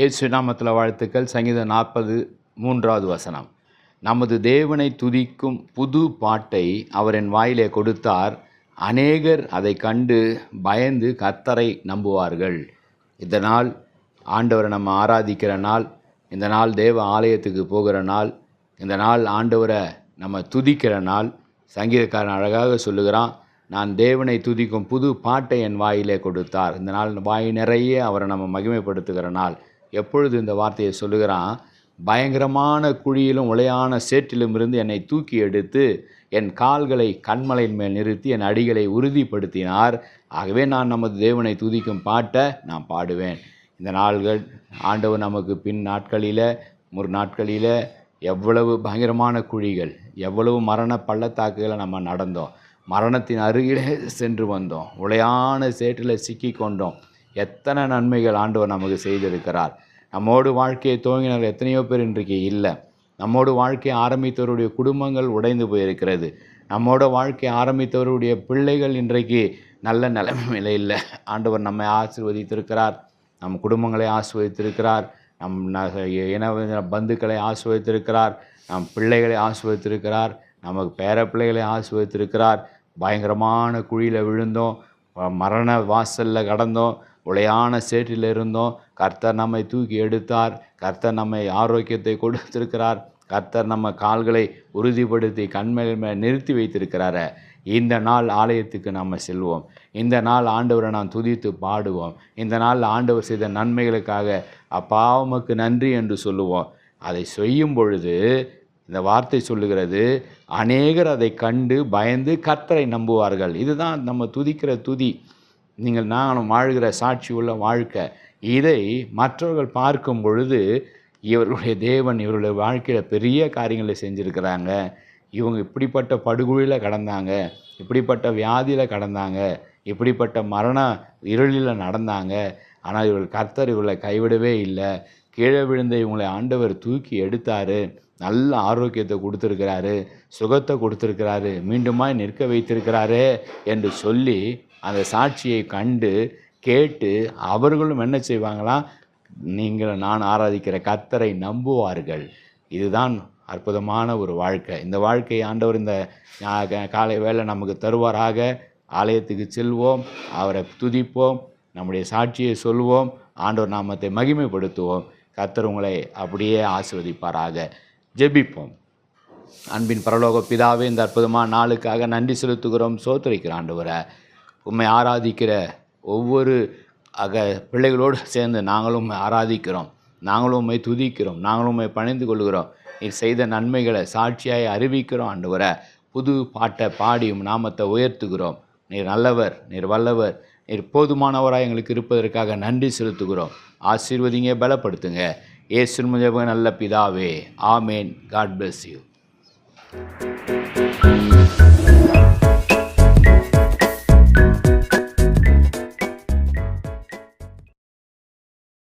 இயேசு நாமத்தில் வாழ்த்துக்கள். சங்கீதம் 43வது வசனம். நமது தேவனை துதிக்கும் புது பாட்டை அவர் என் வாயிலே கொடுத்தார். அநேகர் அதை கண்டு பயந்து கர்த்தரை நம்புவார்கள். இந்த நாள் ஆண்டவரை நம்ம ஆராதிக்கிற நாள், இந்த நாள் தேவ ஆலயத்துக்கு போகிற நாள், இந்த நாள் ஆண்டவரை நம்ம துதிக்கிற நாள். சங்கீதக்காரன் அழகாக சொல்லுகிறான், நான் தேவனை துதிக்கும் புது பாட்டை என் வாயிலே கொடுத்தார். இந்த நாள் வாய் நிறைய அவரை நம்ம மகிமைப்படுத்துகிற நாள். எப்பொழுது இந்த வார்த்தையை சொல்லுகிறான், பயங்கரமான குழியிலும் உளையான சேற்றிலும் இருந்து என்னை தூக்கி எடுத்து என் கால்களை கண்மலையின் மேல் நிறுத்தி என் அடிகளை உறுதிப்படுத்தினார். ஆகவே நான் நமது தேவனை துதிக்கும் பாட்டை நான் பாடுவேன். இந்த நாள்கள் ஆண்டவர் நமக்கு பின் நாட்களில் நாட்களில் எவ்வளவு பயங்கரமான குழிகள், எவ்வளவு மரண பள்ளத்தாக்குகளை நம்ம நடந்தோம், மரணத்தின் அருகிலே சென்று வந்தோம், உளையான சேற்றில் சிக்கி கொண்டோம். எத்தனை நன்மைகள் ஆண்டவர் நமக்கு செய்திருக்கிறார். நம்மோடு வாழ்க்கையை துவங்கினர் எத்தனையோ பேர் இன்றைக்கு இல்லை. நம்மோடு வாழ்க்கையை ஆரம்பித்தவருடைய குடும்பங்கள் உடைந்து போயிருக்கிறது. நம்மோட வாழ்க்கையை ஆரம்பித்தவருடைய பிள்ளைகள் இன்றைக்கு நல்ல நிலைமையில் இல்லை. ஆண்டவர் நம்மை ஆசீர்வதித்திருக்கிறார், நம் குடும்பங்களை ஆசீர்வதித்திருக்கிறார், நம் இன பந்துக்களை ஆசீர்வதித்திருக்கிறார், நம் பிள்ளைகளை ஆசீர்வதித்திருக்கிறார், நமக்கு பேர பிள்ளைகளை ஆசீர்வதித்திருக்கிறார். பயங்கரமான குழியில் விழுந்தோம், மரண வாசலில் கடந்தோம், உளையான சேற்றில் இருந்தோம். கர்த்தர் நம்மை தூக்கி எடுத்தார். கர்த்தர் நம்மை ஆரோக்கியத்தை கொடுத்திருக்கிறார். கர்த்தர் நம்ம கால்களை உறுதிப்படுத்தி கண்மையில் மேல் நிறுத்தி வைத்திருக்கிறார. இந்த நாள் ஆலயத்துக்கு நம்ம செல்வோம். இந்த நாள் ஆண்டவரை நாம் துதித்து பாடுவோம். இந்த நாள் ஆண்டவர் செய்த நன்மைகளுக்காக அப்பா உமக்கு நன்றி என்று சொல்லுவோம். அதை செய்யும் பொழுது இந்த வார்த்தை சொல்லுகிறது, அநேகர் அதை கண்டு பயந்து கர்த்தரை நம்புவார்கள். இதுதான் நம்ம துதிக்கிற துதி. நானும் வாழ்கிற சாட்சி உள்ள வாழ்க்கை. இதை மற்றவர்கள் பார்க்கும் பொழுது இவர்களுடைய தேவன் இவருடைய வாழ்க்கையில் பெரிய காரியங்களை செஞ்சுருக்கிறாங்க, இவங்க இப்படிப்பட்ட படுகொலியில் கடந்தாங்க, இப்படிப்பட்ட வியாதியில் கடந்தாங்க, இப்படிப்பட்ட மரண இருளில் நடந்தாங்க, ஆனால் இவர்கள் கர்த்தர் இவர்களை கைவிடவே இல்லை, கீழே விழுந்த இவங்களை ஆண்டவர் தூக்கி எடுத்தார், நல்ல ஆரோக்கியத்தை கொடுத்துருக்கிறாரு, சுகத்தை கொடுத்துருக்கிறாரு, மீண்டுமாய் நிற்க வைத்திருக்கிறாரு என்று சொல்லி அந்த சாட்சியை கண்டு கேட்டு அவர்களும் என்ன செய்வாங்களாம், நான் ஆராதிக்கிற கர்த்தரை நம்புவார்கள். இதுதான் அற்புதமான ஒரு வாழ்க்கை. இந்த வாழ்க்கையை ஆண்டவர் இந்த காலை வேளை நமக்கு தருவாராக. ஆலயத்துக்கு செல்வோம், அவரை துதிப்போம், நம்முடைய சாட்சியை சொல்வோம், ஆண்டவர் நாமத்தை மகிமைப்படுத்துவோம். கர்த்தர் உங்களை அப்படியே ஆசீர்வதிப்பாராக. ஜெபிப்போம். அன்பின் பரலோக பிதாவே, இந்த அற்புதமான நாளுக்காக நன்றி செலுத்துகிறோம், சோத்திரிக்கிறோம். ஆண்டவரை உம்மை ஆராதிக்கிற ஒவ்வொரு பிள்ளைகளோடு சேர்ந்து நாங்களும் உம்மை ஆராதிக்கிறோம், நாங்களும் உம்மை துதிக்கிறோம், நாங்களும் உம்மை பணிந்து கொள்கிறோம். நீர் செய்த நன்மைகளை சாட்சியாய் அறிவிக்கிறோம். ஆண்டவரை புது பாட்டை பாடி நாமத்தை உயர்த்துகிறோம். நீர் நல்லவர், நீர் வல்லவர், நீர் போதுமானவராக எங்களுக்கு இருப்பதற்காக நன்றி செலுத்துகிறோம். ஆசீர்வதிங்க, பலப்படுத்துங்க. இயேசுவின் மூலமாக நல்ல பிதாவே, ஆமேன். God bless you.